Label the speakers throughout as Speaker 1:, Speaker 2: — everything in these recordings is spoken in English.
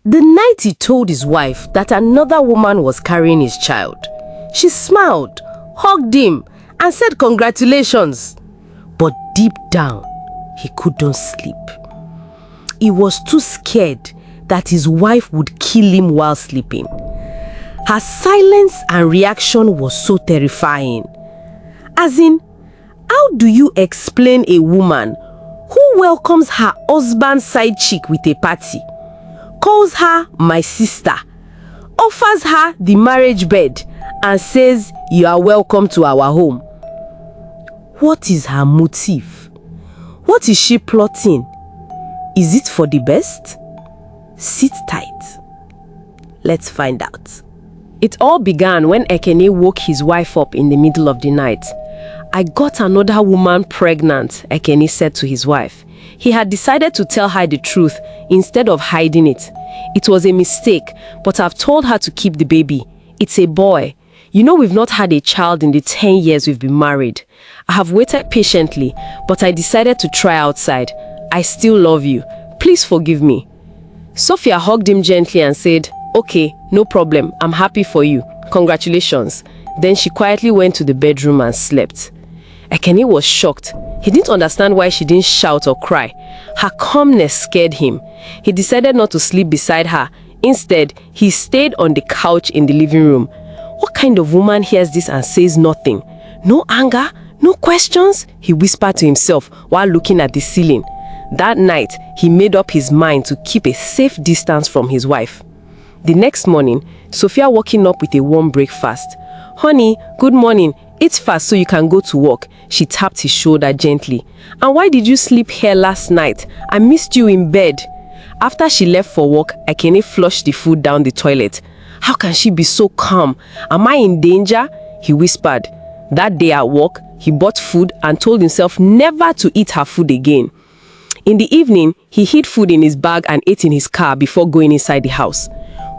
Speaker 1: The night he told his wife that another woman was carrying his child, she smiled, hugged him, and said congratulations. But deep down, he couldn't sleep. He was too scared that his wife would kill him while sleeping. Her silence and reaction was so terrifying. As in, how do you explain a woman who welcomes her husband's side chick with a party, calls her my sister, offers her the marriage bed, and says you are welcome to our home? What is her motive? What is she plotting? Is it for the best? Sit tight. Let's find out. It all began when Ekene woke his wife up in the middle of the night. I got another woman pregnant, Ekene said to his wife. He had decided to tell her the truth instead of hiding it. It was a mistake, but I've told her to keep the baby. It's a boy. You know, we've not had a child in the 10 years we've been married. I have waited patiently, but I decided to try outside. I still love you. Please forgive me. Sophia hugged him gently and said, "Okay, no problem. I'm happy for you. Congratulations." Then she quietly went to the bedroom and slept. Ekene was shocked. He didn't understand why she didn't shout or cry. Her calmness scared him. He decided not to sleep beside her. Instead, he stayed on the couch in the living room. What kind of woman hears this and says nothing? No anger? No questions? He whispered to himself while looking at the ceiling. That night, he made up his mind to keep a safe distance from his wife. The next morning, Sophia woke up with a warm breakfast. "Honey, good morning. Eat fast so you can go to work." She tapped his shoulder gently. "And why did you sleep here last night? I missed you in bed." After she left for work, Ekene flushed the food down the toilet. How can she be so calm? Am I in danger? He whispered. That day at work, he bought food and told himself never to eat her food again. In the evening, he hid food in his bag and ate in his car before going inside the house.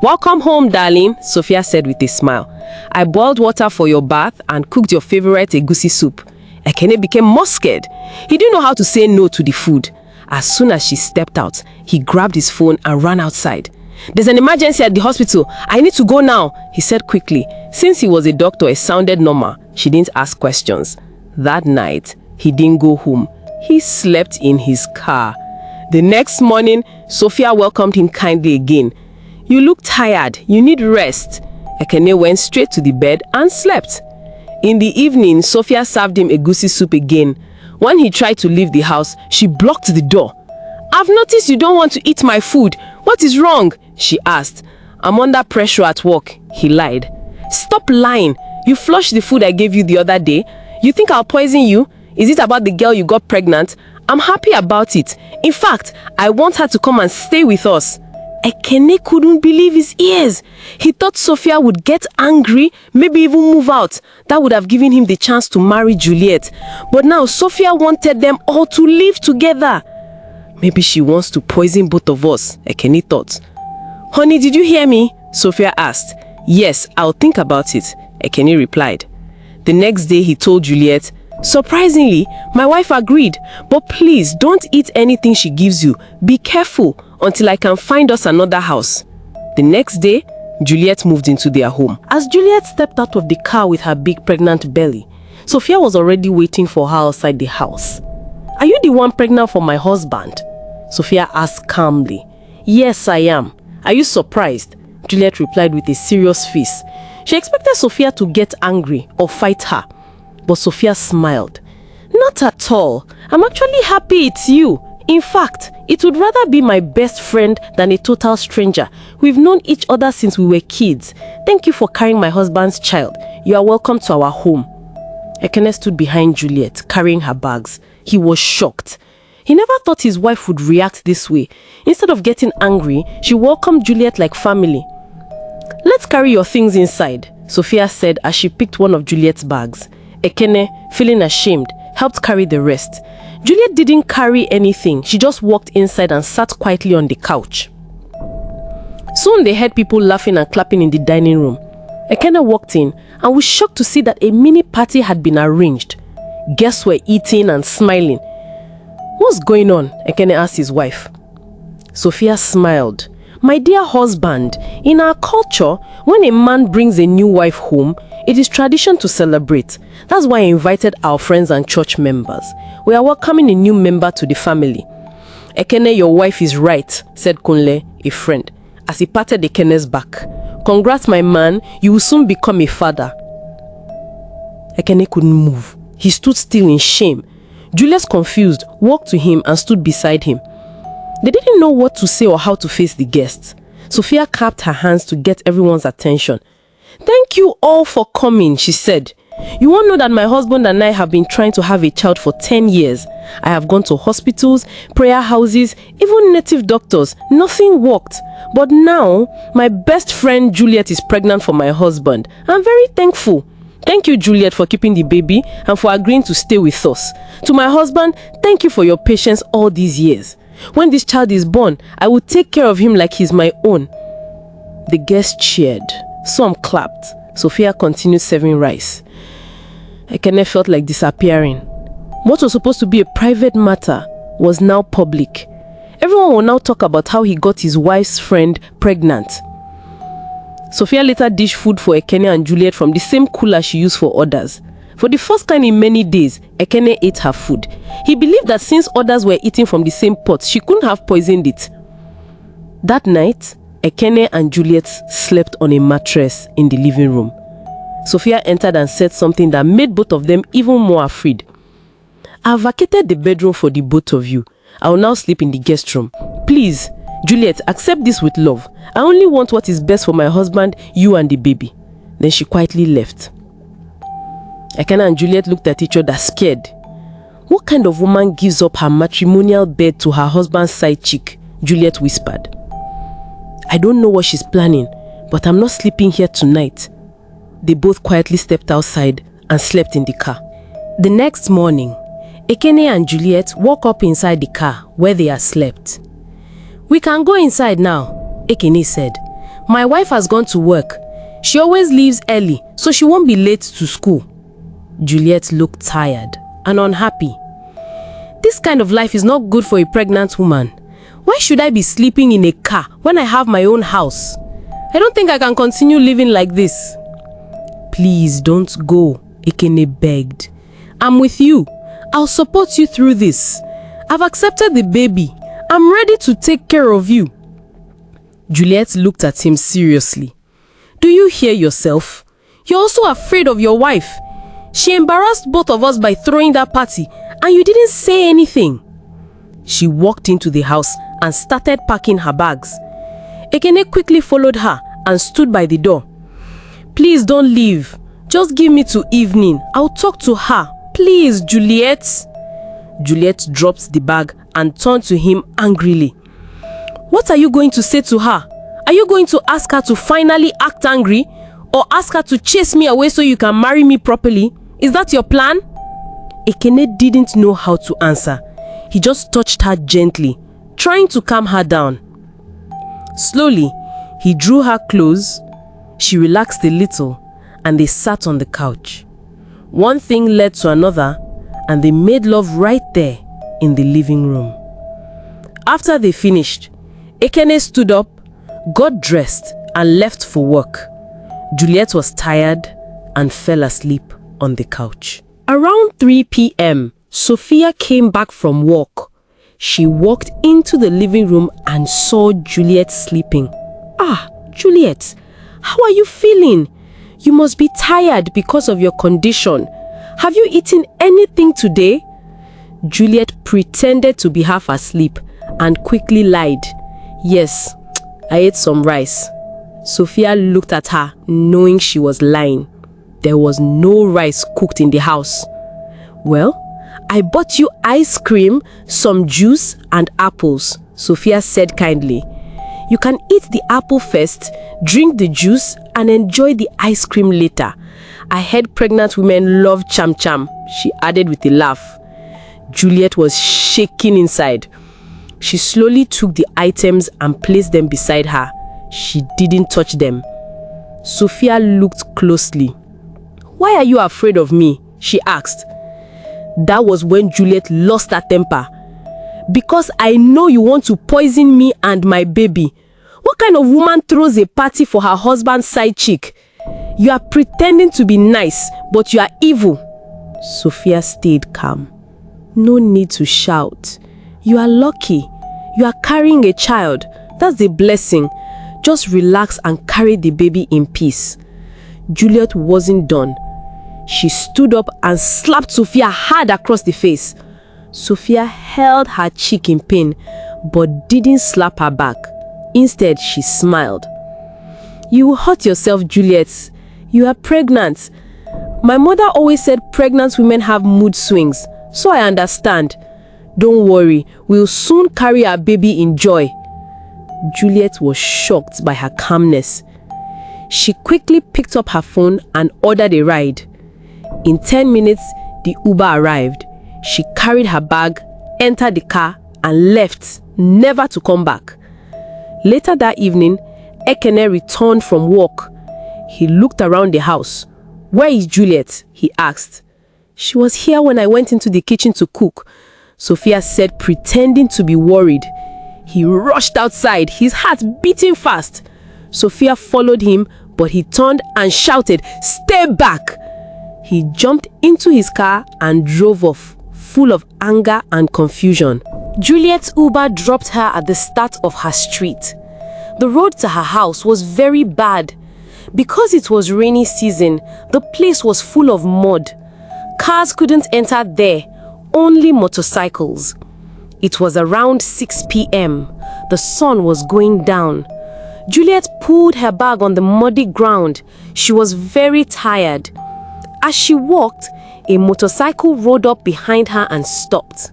Speaker 1: "Welcome home, darling," Sophia said with a smile. "I boiled water for your bath and cooked your favorite egusi soup." Ekene became more scared. He didn't know how to say no to the food. As soon as she stepped out, he grabbed his phone and ran outside. "There's an emergency at the hospital. I need to go now," he said quickly. Since he was a doctor, it sounded normal. She didn't ask questions. That night, he didn't go home. He slept in his car. The next morning, Sophia welcomed him kindly again. "You look tired. You need rest." Ekene went straight to the bed and slept. In the evening, Sophia served him egusi soup again. When he tried to leave the house, she blocked the door. "I've noticed you don't want to eat my food. What is wrong?" she asked. "I'm under pressure at work," he lied. "Stop lying. You flushed the food I gave you the other day. You think I'll poison you? Is it about the girl you got pregnant? I'm happy about it. In fact, I want her to come and stay with us." Ekene couldn't believe his ears. He thought Sophia would get angry, maybe even move out. That would have given him the chance to marry Juliet. But now Sophia wanted them all to live together. Maybe she wants to poison both of us, Ekene thought. "Honey, did you hear me?" Sophia asked. "Yes, I'll think about it," Ekene replied. The next day he told Juliet, "Surprisingly, my wife agreed, but please don't eat anything she gives you. Be careful until I can find us another house." The next day, Juliet moved into their home. As Juliet stepped out of the car with her big pregnant belly, Sophia was already waiting for her outside the house. "Are you the one pregnant for my husband?" Sophia asked calmly. "Yes, I am. Are you surprised?" Juliet replied with a serious face. She expected Sophia to get angry or fight her. But Sophia smiled. "Not at all. I'm actually happy it's you. In fact, it would rather be my best friend than a total stranger. We've known each other since we were kids. Thank you for carrying my husband's child. You are welcome to our home." Ekene stood behind Juliet, carrying her bags. He was shocked. He never thought his wife would react this way. Instead of getting angry, she welcomed Juliet like family. "Let's carry your things inside," Sophia said as she picked one of Juliet's bags. Ekene, feeling ashamed, helped carry the rest. Juliet didn't carry anything. She just walked inside and sat quietly on the couch. Soon they heard people laughing and clapping in the dining room. Ekene walked in and was shocked to see that a mini party had been arranged. Guests were eating and smiling. "What's going on?" Ekene asked his wife. Sophia smiled. My dear husband, in our culture, when a man brings a new wife home, it is tradition to celebrate. That's why I invited our friends and church members. We are welcoming a new member to the family. Ekene, your wife is right, said Kunle, a friend, as he patted Ekene's back. Congrats, my man, you will soon become a father. Ekene couldn't move. He stood still in shame. Juliet, confused, walked to him and stood beside him. They didn't know what to say or how to face the guests. Sophia clapped her hands to get everyone's attention. Thank you all for coming, she said. You won't know that my husband and I have been trying to have a child for 10 years. I have gone to hospitals, prayer houses, even native doctors. Nothing worked. But now, my best friend Juliet is pregnant for my husband. I'm very thankful. Thank you, Juliet, for keeping the baby and for agreeing to stay with us. To my husband, thank you for your patience all these years. When this child is born, I will take care of him like he's my own. The guests cheered. Some clapped. Sophia continued serving rice. Ekene felt like disappearing. What was supposed to be a private matter was now public. Everyone will now talk about how he got his wife's friend pregnant. Sophia later dished food for Ekene and Juliet from the same cooler she used for others. For the first time in many days, Ekene ate her food. He believed that since others were eating from the same pot, she couldn't have poisoned it. That night, Ekene and Juliet slept on a mattress in the living room. Sophia entered and said something that made both of them even more afraid. I have vacated the bedroom for the both of you. I will now sleep in the guest room. Please, Juliet, accept this with love. I only want what is best for my husband, you and the baby. Then she quietly left. Ekene and Juliet looked at each other scared. What kind of woman gives up her matrimonial bed to her husband's side chick? Juliet whispered. I don't know what she's planning, but I'm not sleeping here tonight. They both quietly stepped outside and slept in the car. The next morning, Ekene and Juliet woke up inside the car where they had slept. We can go inside now, Ekene said. My wife has gone to work. She always leaves early, so she won't be late to school. Juliet looked tired and unhappy. This kind of life is not good for a pregnant woman. Why should I be sleeping in a car when I have my own house? I don't think I can continue living like this. Please don't go, Ekene begged. I'm with you. I'll support you through this. I've accepted the baby. I'm ready to take care of you. Juliet looked at him seriously. Do you hear yourself? You're also afraid of your wife. She embarrassed both of us by throwing that party, and you didn't say anything. She walked into the house and started packing her bags. Ekene quickly followed her and stood by the door. Please don't leave. Just give me till evening. I'll talk to her. Please, Juliet. Juliet dropped the bag and turned to him angrily. What are you going to say to her? Are you going to ask her to finally act angry? Or ask her to chase me away so you can marry me properly? Is that your plan? Ekene didn't know how to answer. He just touched her gently, trying to calm her down. Slowly, he drew her close. She relaxed a little, and they sat on the couch. One thing led to another, and they made love right there in the living room. After they finished, Ekene stood up, got dressed, and left for work. Juliet was tired and fell asleep on the couch. Around 3 p.m., Sophia came back from work. She walked into the living room and saw Juliet sleeping. Ah, Juliet, how are you feeling? You must be tired because of your condition. Have you eaten anything today? Juliet pretended to be half asleep and quickly lied. Yes, I ate some rice. Sophia looked at her, knowing she was lying. There was no rice cooked in the house. Well, I bought you ice cream, some juice and apples, Sophia said kindly. You can eat the apple first, drink the juice and enjoy the ice cream later. I heard pregnant women love cham cham, she added with a laugh. Juliet was shaking inside. She slowly took the items and placed them beside her. She didn't touch them. Sophia looked closely. Why are you afraid of me? She asked. That was when Juliet lost her temper. Because I know you want to poison me and my baby. What kind of woman throws a party for her husband's side chick? You are pretending to be nice, but you are evil. Sophia stayed calm. No need to shout. You are lucky. You are carrying a child. That's a blessing. Just relax and carry the baby in peace. Juliet wasn't done. She stood up and slapped Sophia hard across the face. Sophia held her cheek in pain, but didn't slap her back. Instead, she smiled. You will hurt yourself, Juliet. You are pregnant. My mother always said pregnant women have mood swings, so I understand. Don't worry, we'll soon carry our baby in joy. Juliet was shocked by her calmness. She quickly picked up her phone and ordered a ride. In 10 minutes, the Uber arrived. She carried her bag, entered the car, and left, never to come back. Later that evening, Ekene returned from work. He looked around the house. Where is Juliet? He asked. She was here when I went into the kitchen to cook, Sophia said, pretending to be worried. He rushed outside, his heart beating fast. Sophia followed him, but he turned and shouted, "Stay back!" He jumped into his car and drove off, full of anger and confusion. Juliet's Uber dropped her at the start of her street. The road to her house was very bad. Because it was rainy season, the place was full of mud. Cars couldn't enter there, only motorcycles. It was around 6 p.m. The sun was going down. Juliet pulled her bag on the muddy ground. She was very tired. As she walked, a motorcycle rode up behind her and stopped.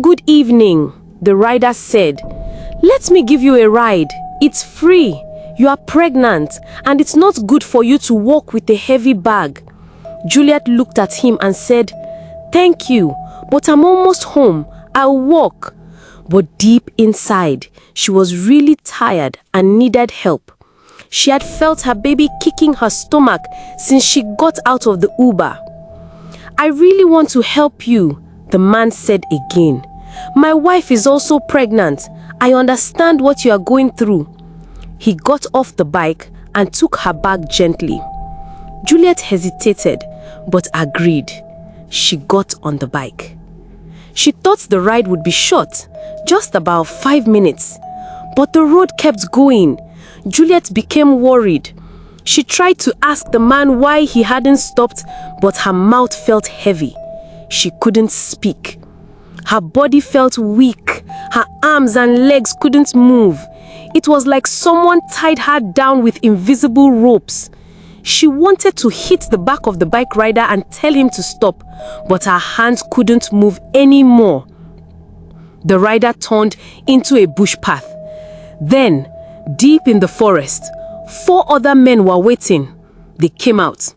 Speaker 1: "Good evening," the rider said. "Let me give you a ride. It's free. You are pregnant, and it's not good for you to walk with a heavy bag." Juliet looked at him and said, "Thank you, but I'm almost home. I'll walk." But deep inside, she was really tired and needed help. She had felt her baby kicking her stomach since she got out of the Uber. "I really want to help you," the man said again. "My wife is also pregnant. I understand what you are going through." He got off the bike and took her bag gently. Juliet hesitated, but agreed. She got on the bike. She thought the ride would be short, just about 5 minutes. But the road kept going. Juliet became worried. She tried to ask the man why he hadn't stopped, but her mouth felt heavy. She couldn't speak. Her body felt weak. Her arms and legs couldn't move. It was like someone tied her down with invisible ropes. She wanted to hit the back of the bike rider and tell him to stop, but her hands couldn't move anymore. The rider turned into a bush path. Then, deep in the forest, 4 other men were waiting. They came out.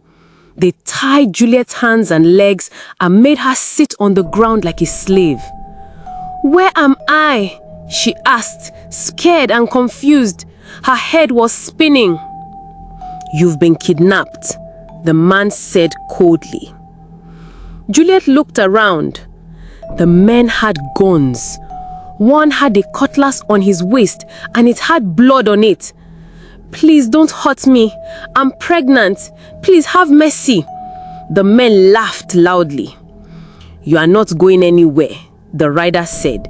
Speaker 1: They tied Juliet's hands and legs and made her sit on the ground like a slave. "Where am I?" she asked, scared and confused. Her head was spinning. "You've been kidnapped," the man said coldly. Juliet looked around. The men had guns. One had a cutlass on his waist and it had blood on it. "Please don't hurt me. I'm pregnant. Please have mercy." The men laughed loudly. "You are not going anywhere," the rider said.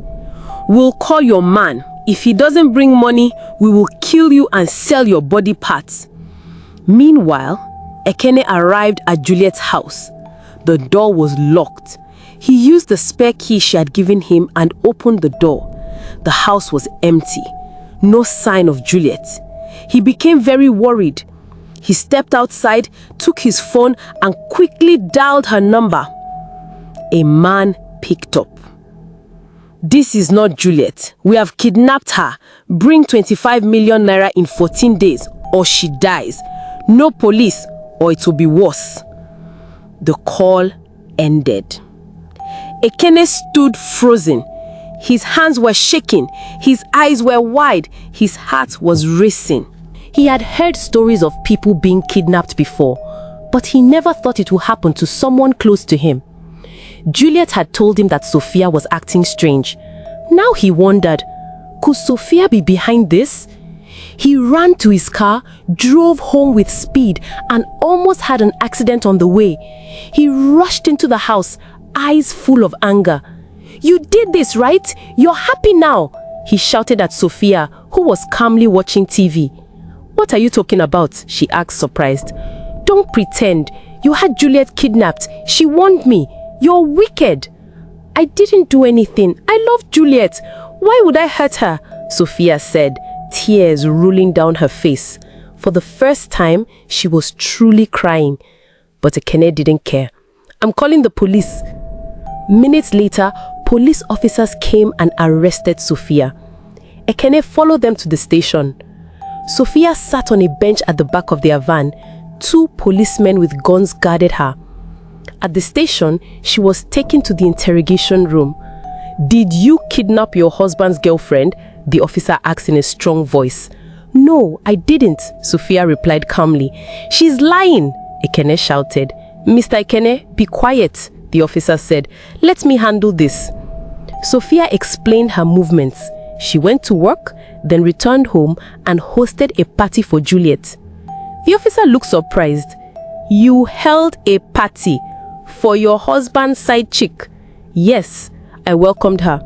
Speaker 1: "We'll call your man. If he doesn't bring money, we will kill you and sell your body parts." Meanwhile, Ekene arrived at Juliet's house. The door was locked. He used the spare key she had given him and opened the door. The house was empty. No sign of Juliet. He became very worried. He stepped outside, took his phone, and quickly dialed her number. A man picked up. "This is not Juliet. We have kidnapped her. Bring 25 million naira in 14 days, or she dies. No police, or it will be worse." The call ended. Ekene stood frozen. His hands were shaking. His eyes were wide. His heart was racing. He had heard stories of people being kidnapped before, but he never thought it would happen to someone close to him. Juliet had told him that Sophia was acting strange. Now he wondered, could Sophia be behind this? He ran to his car, drove home with speed, and almost had an accident on the way. He rushed into the house, eyes full of anger. "You did this, right? You're happy now," he shouted at Sophia, who was calmly watching TV. "What are you talking about?" she asked, surprised. "Don't pretend. You had Juliet kidnapped. She warned me. You're wicked." "I didn't do anything. I love Juliet. Why would I hurt her?" Sophia said, tears rolling down her face. For the first time, she was truly crying. But Ekene didn't care. "I'm calling the police." Minutes later, police officers came and arrested Sophia. Ekene followed them to the station. Sophia sat on a bench at the back of their van. 2 policemen with guns guarded her. At the station, she was taken to the interrogation room. "Did you kidnap your husband's girlfriend?" the officer asked in a strong voice. "No, I didn't," Sophia replied calmly. "She's lying," Ekene shouted. "Mr. Ekene, be quiet," the officer said. "Let me handle this." Sophia explained her movements. She went to work, then returned home and hosted a party for Juliet. The officer looked surprised. "You held a party for your husband's side chick?" "Yes," I welcomed her.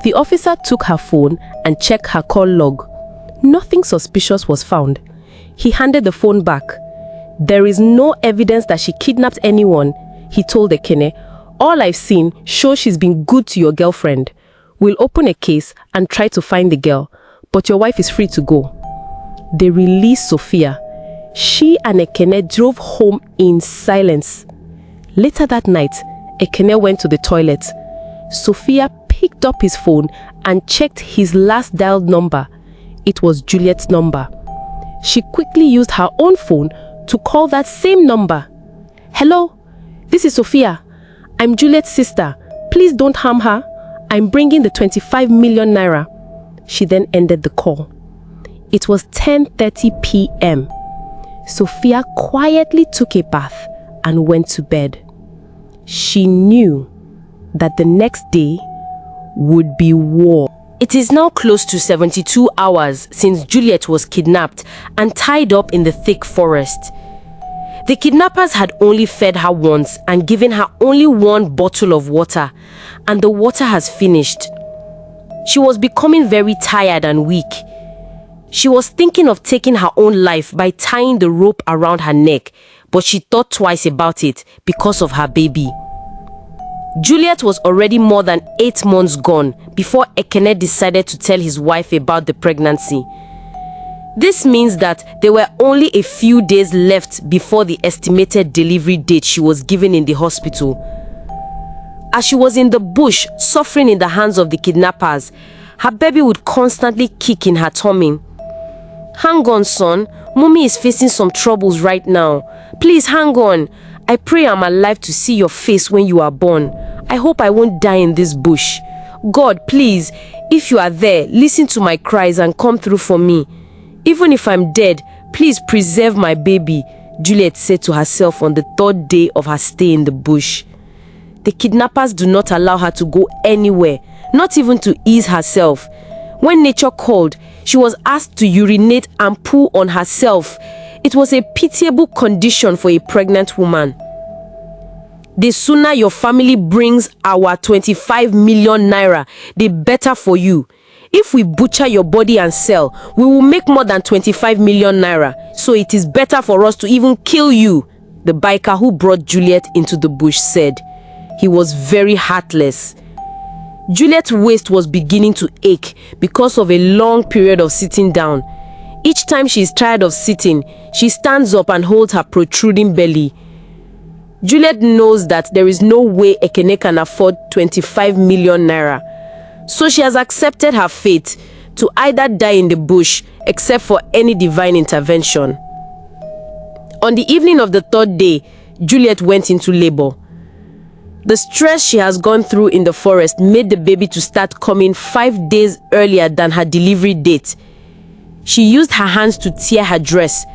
Speaker 1: The officer took her phone and checked her call log. Nothing suspicious was found. He handed the phone back. "There is no evidence that she kidnapped anyone," he told Ekene. "All I've seen shows she's been good to your girlfriend. We'll open a case and try to find the girl, but your wife is free to go." They released Sophia. She and Ekene drove home in silence. Later that night, Ekene went to the toilet. Sophia picked up his phone and checked his last dialed number. It was Juliet's number. She quickly used her own phone to call that same number. "Hello, this is Sophia. I'm Juliet's sister. Please don't harm her. I'm bringing the 25 million naira." She then ended the call. It was 10:30 p.m. Sophia quietly took a bath and went to bed. She knew that the next day would be war. It is now close to 72 hours since Juliet was kidnapped and tied up in the thick forest. The kidnappers had only fed her once and given her only 1 bottle of water, and the water has finished. She was becoming very tired and weak. She was thinking of taking her own life by tying the rope around her neck, but she thought twice about it because of her baby. Juliet was already more than 8 months gone before Ekene decided to tell his wife about the pregnancy. This means that there were only a few days left before the estimated delivery date she was given in the hospital. As she was in the bush suffering in the hands of the kidnappers, her baby would constantly kick in her tummy. "Hang on, son. Mommy is facing some troubles right now. Please hang on. I pray I'm alive to see your face when you are born. I hope I won't die in this bush. God, please, if you are there, listen to my cries and come through for me. Even if I'm dead, please preserve my baby," Juliet said to herself on the 3rd day of her stay in the bush. The kidnappers do not allow her to go anywhere, not even to ease herself. When nature called, she was asked to urinate and poo on herself. It was a pitiable condition for a pregnant woman. "The sooner your family brings our 25 million naira, the better for you. If we butcher your body and sell, we will make more than 25 million naira. So it is better for us to even kill you," the biker who brought Juliet into the bush said. He was very heartless. Juliet's waist was beginning to ache because of a long period of sitting down. Each time she is tired of sitting, she stands up and holds her protruding belly. Juliet knows that there is no way Ekene can afford 25 million naira. So she has accepted her fate to either die in the bush except for any divine intervention. On the evening of the 3rd day, Juliet went into labor. The stress she has gone through in the forest made the baby to start coming 5 days earlier than her delivery date. She used her hands to tear her dress.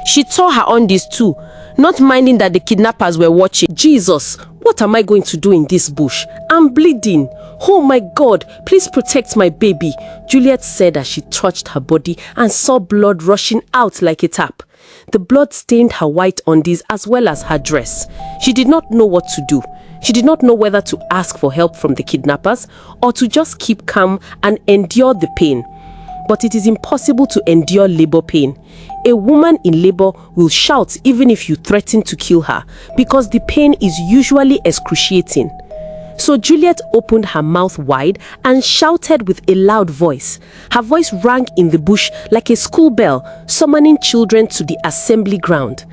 Speaker 1: She tore her undies too, not minding that the kidnappers were watching. "Jesus, what What am I going to do in this bush? I'm bleeding. Oh my God, please protect my baby, Juliet said as she touched her body and saw blood rushing out like a tap. The blood stained her white undies as well as her dress. She did not know what to do. She did not know whether to ask for help from the kidnappers or to just keep calm and endure the pain. But it is impossible to endure labor pain. A woman in labor will shout even if you threaten to kill her because the pain is usually excruciating. So Juliet opened her mouth wide and shouted with a loud voice. Her voice rang in the bush like a school bell, summoning children to the assembly ground.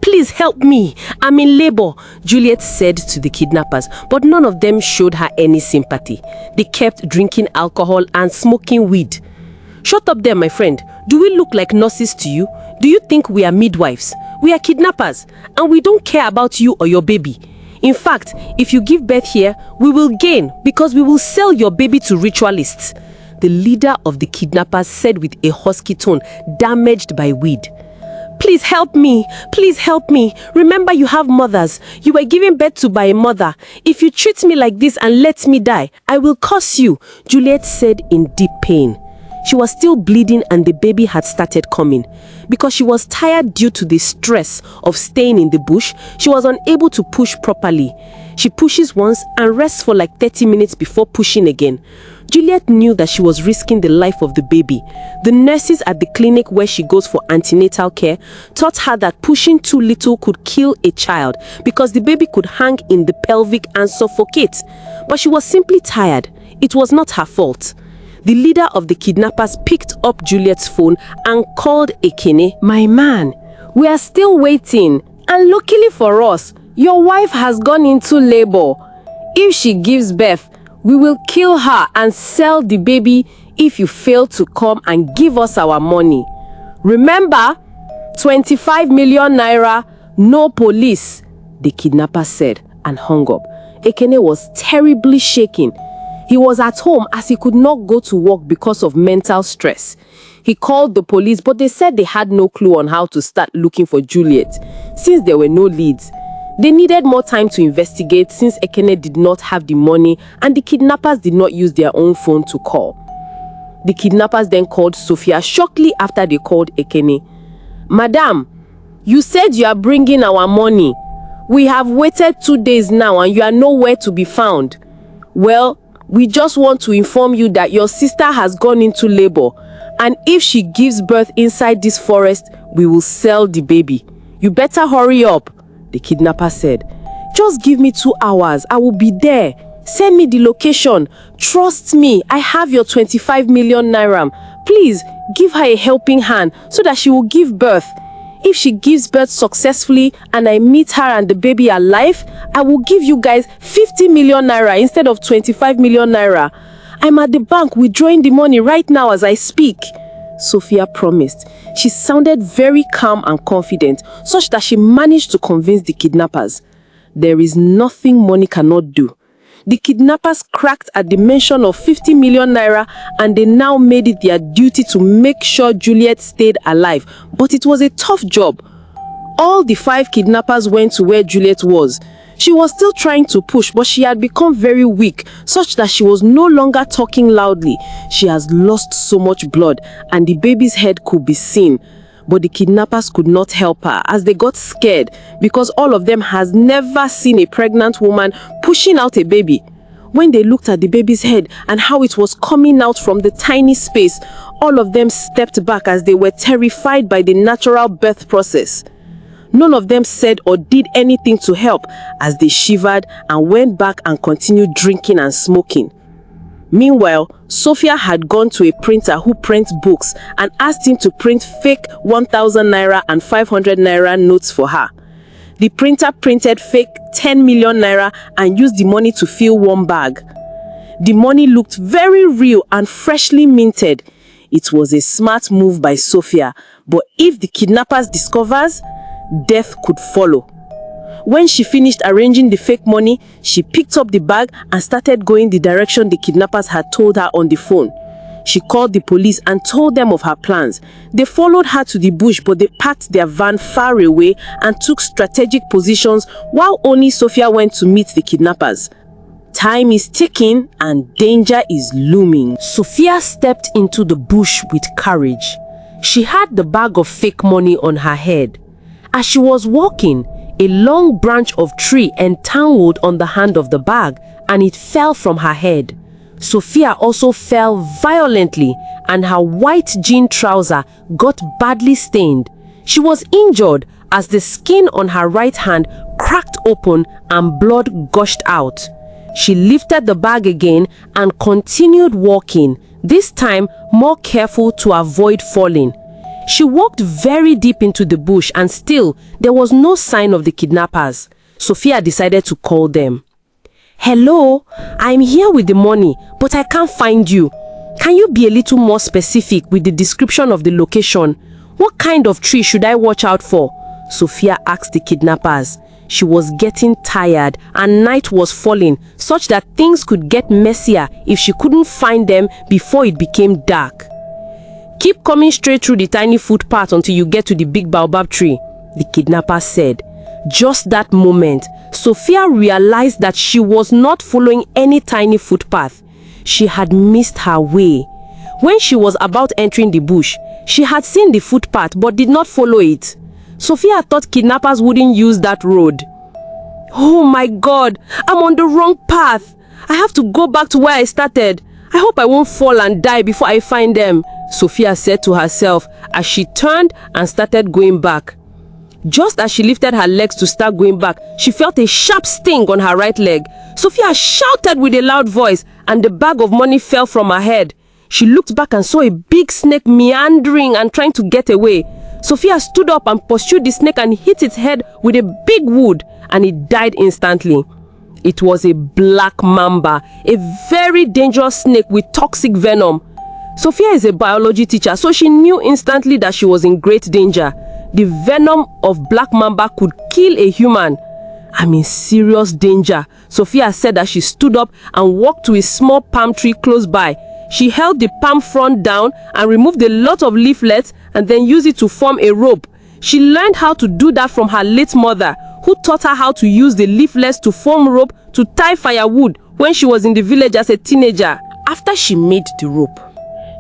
Speaker 1: Please help me, I'm in labor, Juliet said to the kidnappers, but none of them showed her any sympathy. They kept drinking alcohol and smoking weed. Shut up there, my friend. Do we look like nurses to you? Do you think we are midwives? We are kidnappers, and we don't care about you or your baby. In fact, if you give birth here, we will gain because we will sell your baby to ritualists. The leader of the kidnappers said with a husky tone, damaged by weed. Please help me. Please help me. Remember, you have mothers. You were given birth to by a mother. If you treat me like this and let me die, I will curse you, Juliet said in deep pain. She was still bleeding and the baby had started coming. Because she was tired due to the stress of staying in the bush, she was unable to push properly. She pushes once and rests for like 30 minutes before pushing again. Juliet knew that she was risking the life of the baby. The nurses at the clinic where she goes for antenatal care taught her that pushing too little could kill a child because the baby could hang in the pelvic and suffocate. But she was simply tired. It was not her fault. The leader of the kidnappers picked up Juliet's phone and called Ekene. My man, we are still waiting. And luckily for us, your wife has gone into labor. If she gives birth, we will kill her and sell the baby if you fail to come and give us our money. Remember, 25 million naira, no police, the kidnapper said and hung up. Ekene was terribly shaken. He was at home as he could not go to work because of mental stress. He called the police, but they said they had no clue on how to start looking for Juliet, since there were no leads. They needed more time to investigate since Ekene did not have the money and the kidnappers did not use their own phone to call. The kidnappers then called Sophia shortly after they called Ekene. Madam, you said you are bringing our money. We have waited 2 days now and you are nowhere to be found. Well, we just want to inform you that your sister has gone into labor, and if she gives birth inside this forest, we will sell the baby. You better hurry up, the kidnapper said. Just give me 2 hours, I will be there. Send me the location. Trust me, I have your 25 million naira. Please, give her a helping hand so that she will give birth. If she gives birth successfully and I meet her and the baby alive, I will give you guys 50 million naira instead of 25 million naira. I'm at the bank withdrawing the money right now as I speak, Sophia promised. She sounded very calm and confident, such that she managed to convince the kidnappers. There is nothing money cannot do. The kidnappers cracked at the mention of 50 million naira and they now made it their duty to make sure Juliet stayed alive. But it was a tough job. All the 5 kidnappers went to where Juliet was. She was still trying to push, but she had become very weak, such that she was no longer talking loudly. She has lost so much blood and the baby's head could be seen. But the kidnappers could not help her as they got scared because all of them has never seen a pregnant woman pushing out a baby. When they looked at the baby's head and how it was coming out from the tiny space, all of them stepped back as they were terrified by the natural birth process. None of them said or did anything to help as they shivered and went back and continued drinking and smoking. Meanwhile, Sophia had gone to a printer who prints books and asked him to print fake 1,000 naira and 500 naira notes for her. The printer printed fake 10 million naira and used the money to fill one bag. The money looked very real and freshly minted. It was a smart move by Sophia, but if the kidnappers discovers, death could follow. When she finished arranging the fake money, she picked up the bag and started going the direction the kidnappers had told her on the phone.
Speaker 2: She called the police and told them of her plans. They followed her to the bush, but they parked their van far away and took strategic positions while only Sophia went to meet the kidnappers. Time is ticking and danger is looming.
Speaker 1: Sophia stepped into the bush with courage. She had the bag of fake money on her head. As she was walking, a long branch of tree entangled on the hand of the bag and it fell from her head. Sophia also fell violently and her white jean trouser got badly stained. She was injured as the skin on her right hand cracked open and blood gushed out. She lifted the bag again and continued walking, this time more careful to avoid falling. She walked very deep into the bush and still there was no sign of the kidnappers. Sophia decided to call them. "Hello, I'm here with the money, but I can't find you. Can you be a little more specific with the description of the location? What kind of tree should I watch out for?" Sophia asked the kidnappers. She was getting tired and night was falling, such that things could get messier if she couldn't find them before it became dark. "Keep coming straight through the tiny footpath until you get to the big baobab tree," the kidnapper said. Just that moment, Sophia realized that she was not following any tiny footpath. She had missed her way. When she was about entering the bush, she had seen the footpath but did not follow it. Sophia thought kidnappers wouldn't use that road. "Oh my God, I'm on the wrong path. I have to go back to where I started. I hope I won't fall and die before I find them," Sophia said to herself as she turned and started going back. Just as she lifted her legs to start going back, she felt a sharp sting on her right leg. Sophia shouted with a loud voice and the bag of money fell from her head. She looked back and saw a big snake meandering and trying to get away. Sophia stood up and pursued the snake and hit its head with a big wood and it died instantly. It was a black mamba, a very dangerous snake with toxic venom. Sophia is a biology teacher, so she knew instantly that she was in great danger. The venom of black mamba could kill a human. "I'm in serious danger," Sophia said as she stood up and walked to a small palm tree close by. She held the palm frond down and removed a lot of leaflets and then used it to form a rope. She learned how to do that from her late mother, who taught her how to use the leaflets to form rope to tie firewood when she was in the village as a teenager. After she made the rope,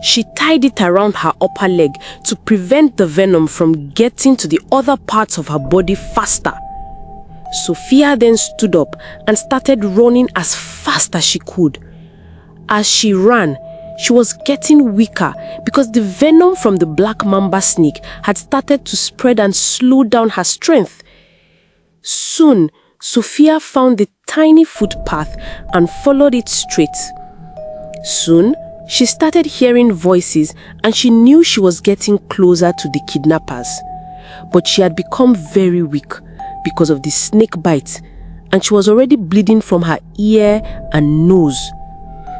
Speaker 1: she tied it around her upper leg to prevent the venom from getting to the other parts of her body faster. Sophia then stood up and started running as fast as she could. As she ran, she was getting weaker because the venom from the black mamba snake had started to spread and slow down her strength. Soon, Sophia found the tiny footpath and followed it straight. Soon, she started hearing voices and she knew she was getting closer to the kidnappers. But she had become very weak because of the snake bite and she was already bleeding from her ear and nose.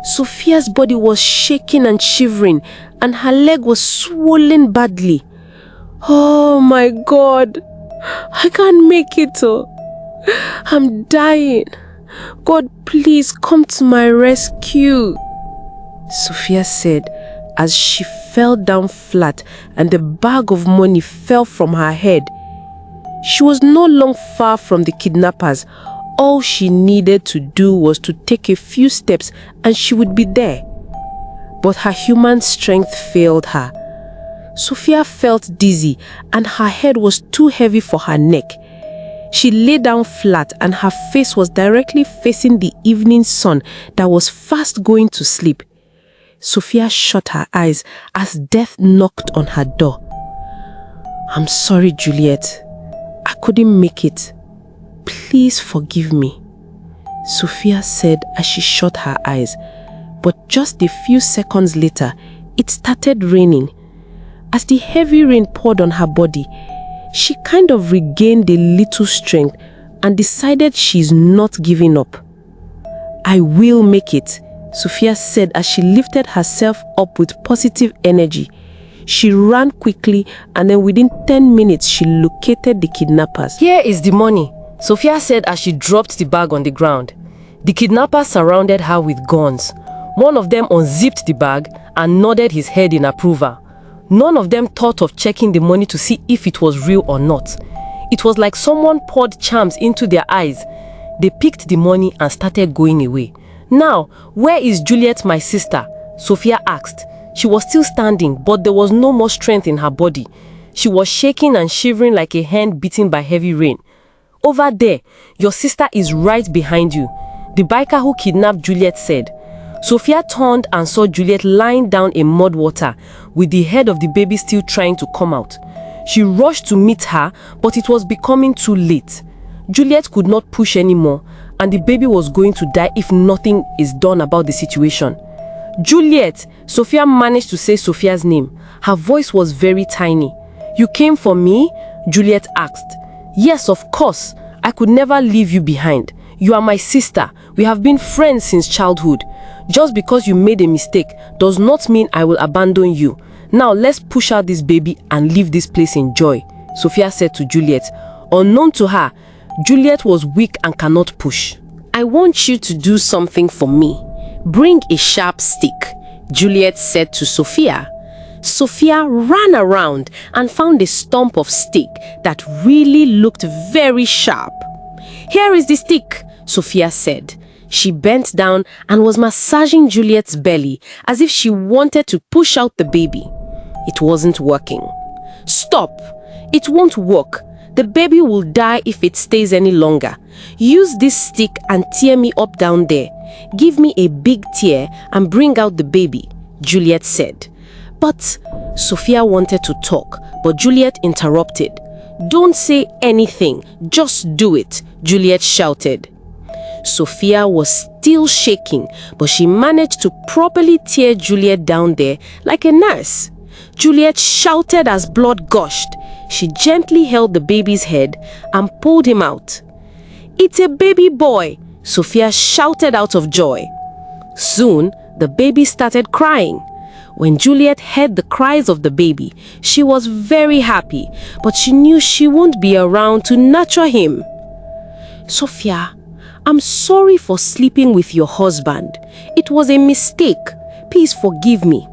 Speaker 1: Sophia's body was shaking and shivering and her leg was swollen badly. "Oh my God, I can't make it. I'm dying. God, please come to my rescue," Sophia said as she fell down flat and the bag of money fell from her head. She was no longer far from the kidnappers. All she needed to do was to take a few steps and she would be there. But her human strength failed her. Sophia felt dizzy and her head was too heavy for her neck. She lay down flat and her face was directly facing the evening sun that was fast going to sleep. Sophia shut her eyes as death knocked on her door. "I'm sorry, Juliet. I couldn't make it. Please forgive me," Sophia said as she shut her eyes. But just a few seconds later, it started raining. As the heavy rain poured on her body, she kind of regained a little strength and decided she's not giving up. "I will make it," Sophia said as she lifted herself up with positive energy. She ran quickly and then within 10 minutes she located the kidnappers. "Here is the money," Sophia said as she dropped the bag on the ground. The kidnappers surrounded her with guns. One of them unzipped the bag and nodded his head in approval. None of them thought of checking the money to see if it was real or not. It was like someone poured charms into their eyes. They picked the money and started going away. Now, where is Juliet, my sister? Sophia asked. She was still standing, but there was no more strength in her body. She was shaking and shivering like a hen beaten by heavy rain. Over there, your sister is right behind you, the biker who kidnapped Juliet said. Sophia turned and saw Juliet lying down in mud water, with the head of the baby still trying to come out. She rushed to meet her, but it was becoming too late. Juliet could not push anymore, and the baby was going to die if nothing is done about the situation. Juliet, Sophia managed to say Sophia's name. Her voice was very tiny. You came for me? Juliet asked. Yes, of course. I could never leave you behind. You are my sister. We have been friends since childhood. Just because you made a mistake does not mean I will abandon you. Now let's push out this baby and leave this place in joy, Sophia said to Juliet. Unknown to her, Juliet was weak and cannot push. I want you to do something for me. Bring a sharp stick, Juliet said to Sophia. Sophia ran around and found a stump of stick that really looked very sharp. Here is the stick, Sophia said. She bent down and was massaging Juliet's belly as if she wanted to push out the baby. It wasn't working. Stop! It won't work. The baby will die if it stays any longer. Use this stick and tear me up down there. Give me a big tear and bring out the baby, Juliet said. But Sophia wanted to talk, but Juliet interrupted. Don't say anything, just do it, Juliet shouted. Sophia was still shaking, but she managed to properly tear Juliet down there like a nurse. Juliet shouted as blood gushed. She gently held the baby's head and pulled him out. It's a baby boy, Sophia shouted out of joy. Soon, the baby started crying. When Juliet heard the cries of the baby, she was very happy, but she knew she won't be around to nurture him. Sophia, I'm sorry for sleeping with your husband. It was a mistake. Please forgive me.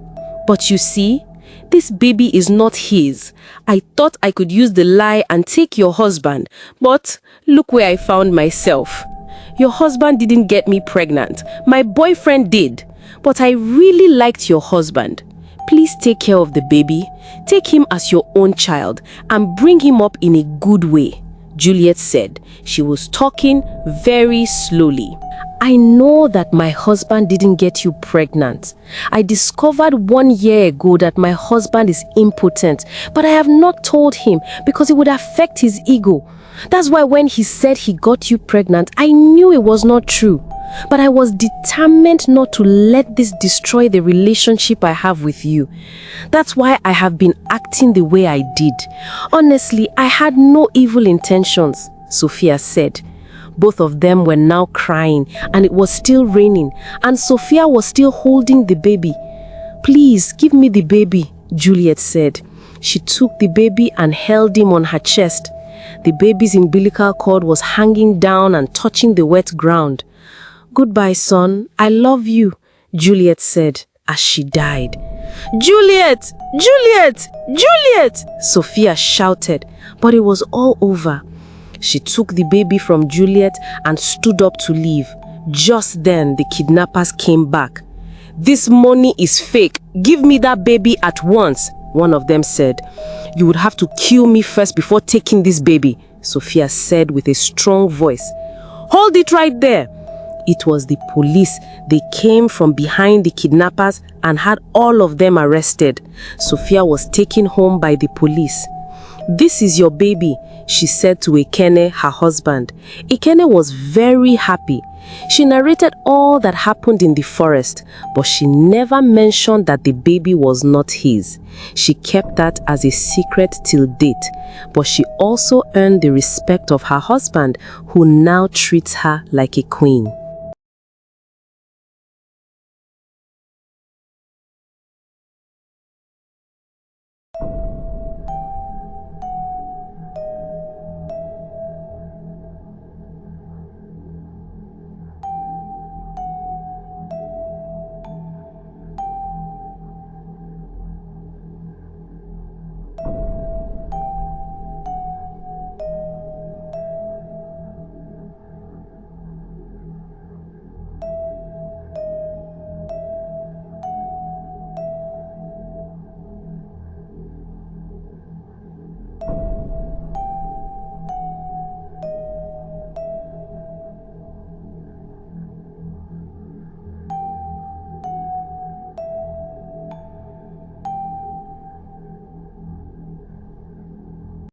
Speaker 1: But you see, this baby is not his. I thought I could use the lie and take your husband, but look where I found myself. Your husband didn't get me pregnant. My boyfriend did. But I really liked your husband. Please take care of the baby. Take him as your own child and bring him up in a good way, Juliet said. She was talking very slowly. I know that my husband didn't get you pregnant. I discovered 1 year ago that my husband is impotent, but I have not told him because it would affect his ego. That's why when he said he got you pregnant, I knew it was not true. But I was determined not to let this destroy the relationship I have with you. That's why I have been acting the way I did. Honestly, I had no evil intentions, Sophia said. Both of them were now crying, and it was still raining, and Sophia was still holding the baby. Please, give me the baby, Juliet said. She took the baby and held him on her chest. The baby's umbilical cord was hanging down and touching the wet ground. Goodbye, son. I love you, Juliet said as she died. Juliet! Juliet! Juliet! Sophia shouted, but it was all over. She took the baby from Juliet and stood up to leave. Just then, the kidnappers came back. This money is fake. Give me that baby at once, one of them said. You would have to kill me first before taking this baby, Sophia said with a strong voice. Hold it right there. It was the police. They came from behind the kidnappers and had all of them arrested. Sophia was taken home by the police. This is your baby, she said to Ekene, her husband. Ekene was very happy. She narrated all that happened in the forest, but she never mentioned that the baby was not his. She kept that as a secret till date, but she also earned the respect of her husband, who now treats her like a queen.